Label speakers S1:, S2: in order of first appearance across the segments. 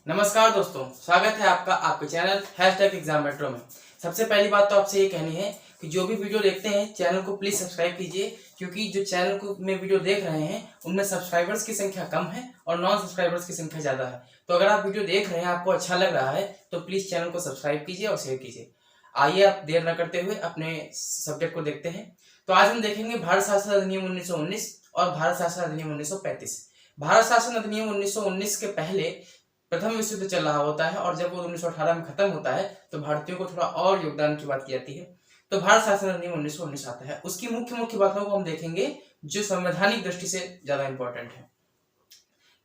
S1: नमस्कार दोस्तों, स्वागत है आपका आपके चैनल #एग्जाम मेट्रो में। सबसे पहली बात तो आपसे ये कहनी है कि जो भी वीडियो देखते हैं चैनल को प्लीज सब्सक्राइब कीजिए, क्योंकि जो चैनल को में वीडियो देख रहे हैं उनमें सब्सक्राइबर्स की संख्या कम है और नॉन सब्सक्राइबर्स की संख्या ज़्यादा है। तो अगर आप वीडियो देख रहे हैं, आपको अच्छा लग रहा है, तो प्लीज़ चैनल को सब्सक्राइब कीजिए और शेयर कीजिए। आइए आप देर न करते हुए अपने सब्जेक्ट को देखते हैं। तो आज हम देखेंगे भारत शासन अधिनियम 1919 और भारत शासन अधिनियम 1935। भारत शासन अधिनियम 1919 के पहले प्रथम विश्व युद्ध चल रहा होता है और जब वो 1918 में खत्म होता है तो भारतीयों को थोड़ा और योगदान की बात की जाती है। तो भारत शासन अधिनियम 1919 आता है। उसकी मुख्य मुख्य बातों को हम देखेंगे जो संवैधानिक दृष्टि से ज्यादा इंपॉर्टेंट है।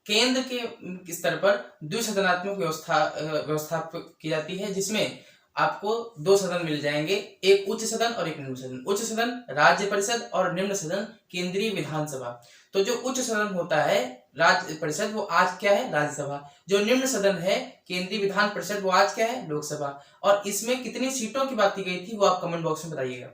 S1: केंद्र के स्तर पर द्विसदनात्मक व्यवस्था की जाती है, जिसमें आपको दो सदन मिल जाएंगे, एक उच्च सदन और एक निम्न सदन। उच्च सदन राज्य परिषद और निम्न सदन केंद्रीय विधानसभा। तो जो उच्च सदन होता है राज्य परिषद, वो आज क्या है, राज्यसभा। जो निम्न सदन है केंद्रीय विधान परिषद, वो आज क्या है, लोकसभा। और इसमें कितनी सीटों की बात की गई थी वो आप कमेंट बॉक्स में बताइएगा।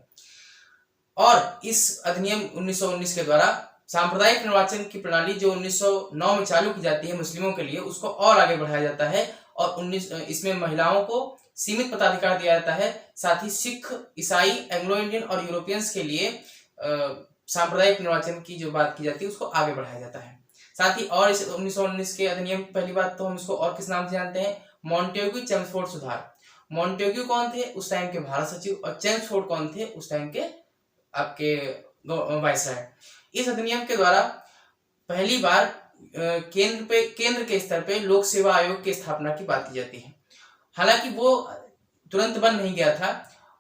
S1: और इस अधिनियम 1919 के द्वारा सांप्रदायिक निर्वाचन की प्रणाली जो 1909 में चालू की जाती है मुस्लिमों के लिए, उसको और आगे बढ़ाया जाता है और इसमें महिलाओं को सीमित मताधिकार दिया जाता है। साथ ही सिख, ईसाई, एंग्लो इंडियन और यूरोपियंस के लिए सांप्रदायिक निर्वाचन की जो बात की जाती है उसको आगे बढ़ाया जाता है। साथ ही और इस 1919 के अधिनियम की पहली बात तो हम इसको और किस नाम से जानते हैं, मॉन्टेग्यू चेम्सफोर्ड सुधार। मॉन्टेग्यू कौन थे, उस टाइम के भारत सचिव, और चेम्सफोर्ड कौन थे, उस टाइम के आपके वायसराय। इस अधिनियम के द्वारा पहली बार केंद्र के स्तर पे लोक सेवा आयोग की स्थापना की बात की जाती है। हालांकि वो तुरंत बन नहीं गया था।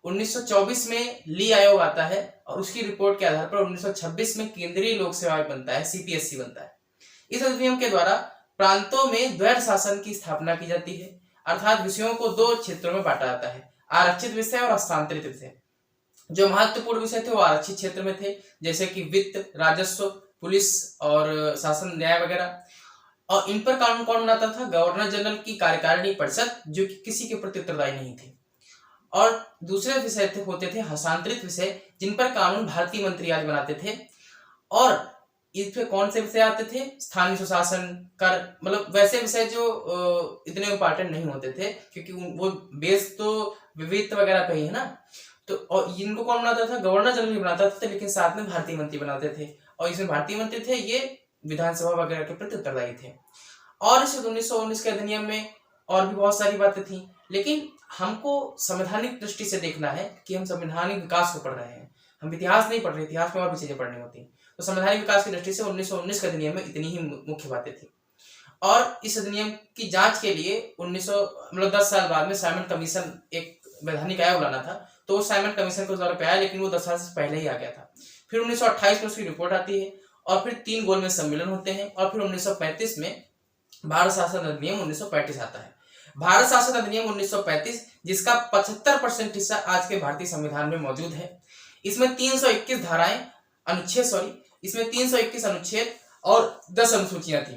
S1: 1924 में ली आयोग आता है और उसकी रिपोर्ट के आधार पर 1926 में केंद्रीय लोक सेवा आयोग बनता है, सीपीएससी बनता है। इस अधिनियम के द्वारा प्रांतों में द्वैध शासन की स्थापना की जाती है, अर्थात विषयों को दो क्षेत्रों में बांटा जाता है, आरक्षित विषय और हस्तांतरित विषय। जो महत्वपूर्ण विषय थे वो आरक्षित क्षेत्र में थे, जैसे कि वित्त, राजस्व, पुलिस और शासन न्याय वगैरह। और इन पर कानून कौन बनाता था, गवर्नर जनरल की कार्यकारिणी परिषद, जो कि किसी के प्रति उत्तरदायी नहीं थे। और दूसरे विषय होते थे हस्तांतरित विषय, जिन पर कानून भारतीय मंत्री आज बनाते थे। और इस पे कौन से विषय आते थे, स्थानीय सुशासन, कर, मतलब वैसे विषय जो इतने इंपॉर्टेंट नहीं होते थे, क्योंकि वो बेस तो विविध वगैरह पे ही है ना। तो और इनको कौन बनाता था, गवर्नर जनरल बनाता था, लेकिन साथ में भारतीय मंत्री बनाते थे। और इसमें भारतीय मंत्री थे, ये विधानसभा वगैरह के प्रति उत्तरदायी थे। और इस 1919 के अधिनियम में और भी बहुत सारी बातें थी, लेकिन हमको संवैधानिक दृष्टि से देखना है कि हम संवैधानिक विकास को पढ़ रहे हैं, हम इतिहास नहीं पढ़ रहे। इतिहास में और भी चीजें पढ़नी होती। तो संवैधानिक विकास की दृष्टि से 1919 के अधिनियम में इतनी ही मुख्य बातें थी। और इस अधिनियम की जांच के लिए 10 साल बाद में साइमन कमीशन एक वैधानिक आयोग लाना था, तो वो साइमन कमीशन के द्वारा पे आया, लेकिन वो 10 साल से पहले ही आ गया था। फिर 1928 में उसकी रिपोर्ट आती है और फिर 3 गोलमेज सम्मेलन होते हैं और फिर 1935 में भारत शासन अधिनियम 1935 आता है। भारत शासन अधिनियम 1935, जिसका 75% हिस्सा आज के भारतीय संविधान में मौजूद है। इसमें 321 धाराएं, इसमें 321 अनुच्छेद और 10 अनुसूचियां थी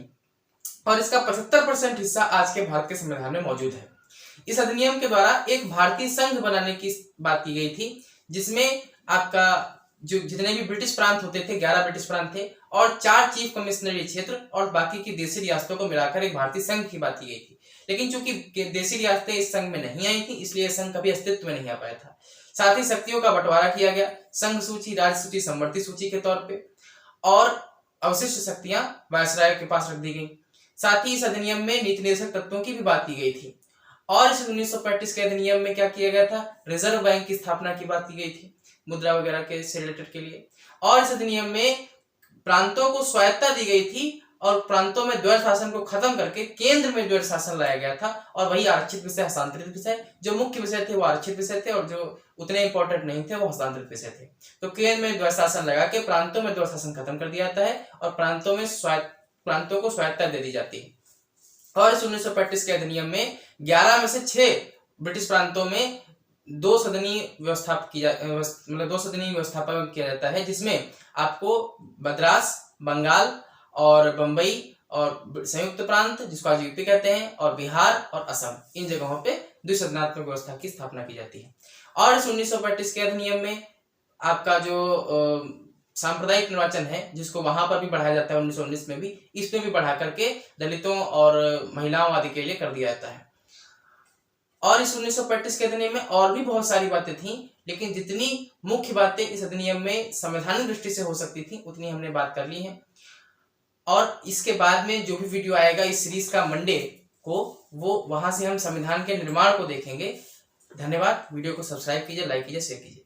S1: और इसका 75% हिस्सा आज के भारत के संविधान में मौजूद है। इस अधिनियम के द्वारा एक भारतीय संघ बनाने की बात की गई थी, जिसमें आपका जो जितने भी ब्रिटिश प्रांत होते थे, 11 ब्रिटिश प्रांत थे और 4 चीफ कमिश्नरी क्षेत्र और बाकी की देशी रियासतों को मिलाकर एक भारतीय संघ की बात की गई थी। लेकिन चूंकि देशी रियासतें इस संघ में नहीं आई थी, इसलिए संघ कभी अस्तित्व में नहीं आ पाया था। साथ ही शक्तियों का बंटवारा किया गया, संघ सूची, राज्य सूची, समवर्ती सूची के तौर पे, और अवशिष्ट शक्तियां वायसराय के पास रख दी गई। साथ ही इस अधिनियम में नीति निर्देशक तत्वों की भी बात की गई थी। और इस 1935 के अधिनियम में क्या किया गया था, रिजर्व बैंक की स्थापना की बात की गई थी, मुद्रा वगैरह के से रिलेटेड के लिए। और इस अधिनियम में प्रांतों को स्वायत्तता दी गई थी और प्रांतों में द्वैध शासन को खत्म करके केंद्र में द्वैध शासन लाया गया था। और वही आरक्षित विषय, हस्तांतरित विषय, जो मुख्य विषय थे वो आरक्षित विषय थे और जो उतने इंपॉर्टेंट नहीं थे वो हस्तांतरित विषय थे। तो केंद्र में द्वैध शासन लगा के प्रांतों में द्वैध शासन खत्म कर दिया जाता है और प्रांतों को स्वायत्तता दे दी जाती है। और इस 1935 के अधिनियम में 11 में से 6 ब्रिटिश प्रांतों में दो सदनी व्यवस्थापन किया जाता है, जिसमें आपको मद्रास, बंगाल और बंबई और संयुक्त प्रांत, जिसको आज यूपी कहते हैं, और बिहार और असम, इन जगहों पे द्विसदनात्मक व्यवस्था की स्थापना की जाती है। और इस 1935 के अधिनियम में आपका जो सांप्रदायिक निर्वाचन है जिसको वहां पर भी बढ़ाया जाता है 1919 में भी, इसमें भी बढ़ा करके दलितों और महिलाओं आदि के लिए कर दिया जाता है। और इस 1935 के अधिनियम में और भी बहुत सारी बातें थी, लेकिन जितनी मुख्य बातें इस अधिनियम में संवैधानिक दृष्टि से हो सकती थी उतनी हमने बात कर ली है। और इसके बाद में जो भी वीडियो आएगा इस सीरीज का मंडे को, वो वहां से हम संविधान के निर्माण को देखेंगे। धन्यवाद। वीडियो को सब्सक्राइब कीजिए, लाइक कीजिए, शेयर कीजिए।